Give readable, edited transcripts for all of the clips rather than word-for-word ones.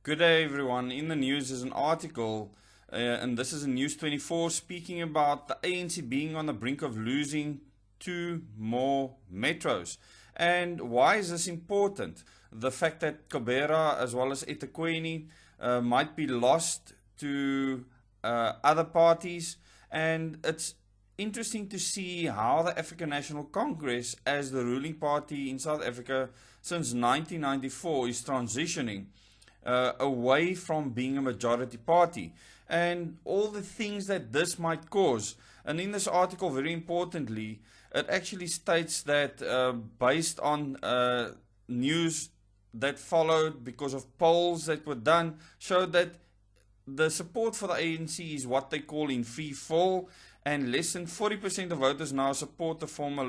Good day everyone. In the news is an article and this is in News 24 speaking about the ANC being on the brink of losing 2 more metros. And why is this important? The fact that Kobera as well as eThekwini might be lost to other parties, and it's interesting to see how the African National Congress, as the ruling party in South Africa since 1994, is transitioning away from being a majority party, and all the things that this might cause. And in this article, very importantly, it actually states that based on news that followed because of polls that were done, showed that the support for the ANC is what they call in free fall, and less than 40% of voters now support the former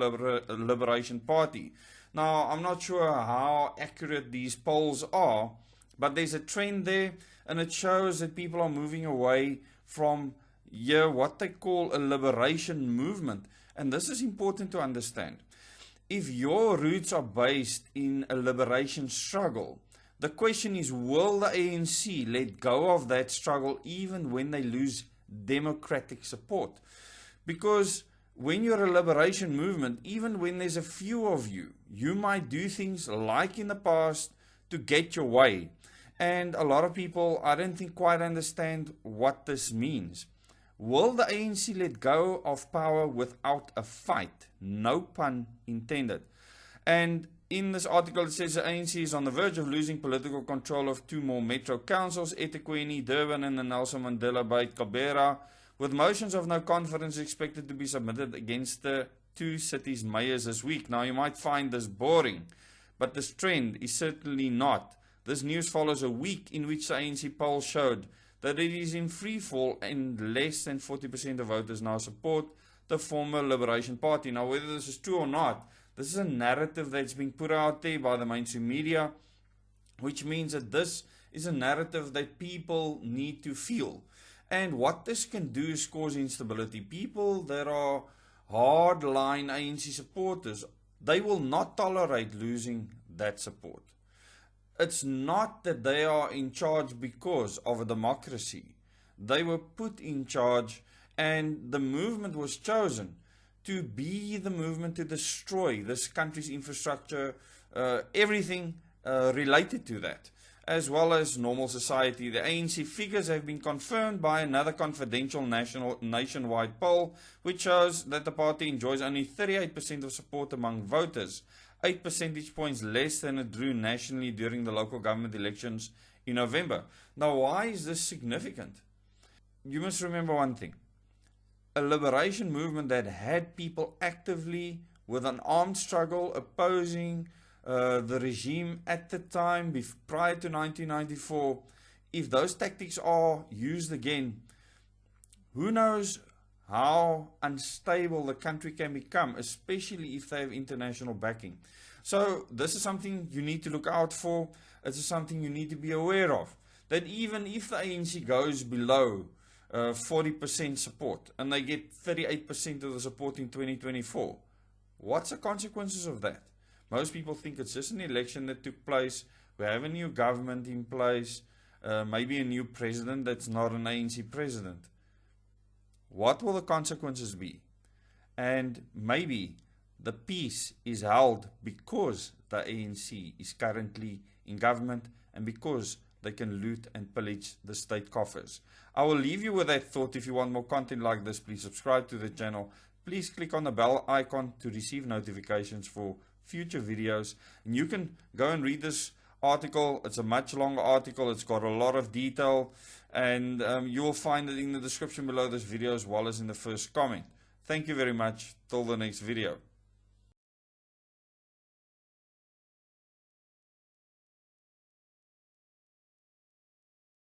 Liberation Party. Now, I'm not sure how accurate these polls are, but there's a trend there, and it shows that people are moving away from what they call a liberation movement. And this is important to understand. If your roots are based in a liberation struggle, the question is, will the ANC let go of that struggle even when they lose democratic support? Because when you're a liberation movement, even when there's a few of you, you might do things like in the past to get your way. And a lot of people, I don't think, quite understand what this means. Will the ANC let go of power without a fight? No pun intended. And in this article it says the ANC is on the verge of losing political control of 2 more metro councils, eThekwini, Durban and the Nelson Mandela Bay, Kobera, with motions of no confidence expected to be submitted against the 2 cities' mayors this week. Now, you might find this boring, but this trend is certainly not. This news follows a week in which the ANC poll showed that it is in free fall and less than 40% of voters now support the former Liberation Party. Now, whether this is true or not, this is a narrative that's being put out there by the mainstream media, which means that this is a narrative that people need to feel. And what this can do is cause instability. People that are hardline ANC supporters, they will not tolerate losing that support. It's not that they are in charge because of a democracy. They were put in charge, and the movement was chosen to be the movement to destroy this country's infrastructure, everything related to that, as well as normal society. The ANC figures have been confirmed by another confidential nationwide poll, which shows that the party enjoys only 38% of support among voters, 8 percentage points less than it drew nationally during the local government elections in November. Now, why is this significant? You must remember one thing. A liberation movement that had people actively with an armed struggle opposing the regime at the time prior to 1994, if those tactics are used again, who knows how unstable the country can become, especially if they have international backing. So this is something you need to look out for. It is something you need to be aware of, that even if the ANC goes below 40% support and they get 38% of the support in 2024, what's the consequences of that? Most people think it's just an election that took place. We have a new government in place, maybe a new president that's not an ANC president. What will the consequences be? And maybe the peace is held because the ANC is currently in government and because they can loot and pillage the state coffers. I will leave you with that thought. If you want more content like this, please subscribe to the channel. Please click on the bell icon to receive notifications for future videos. And you can go and read this article. It's a much longer article. It's got a lot of detail, and you will find it in the description below this video as well as in the first comment. Thank you very much. Till the next video.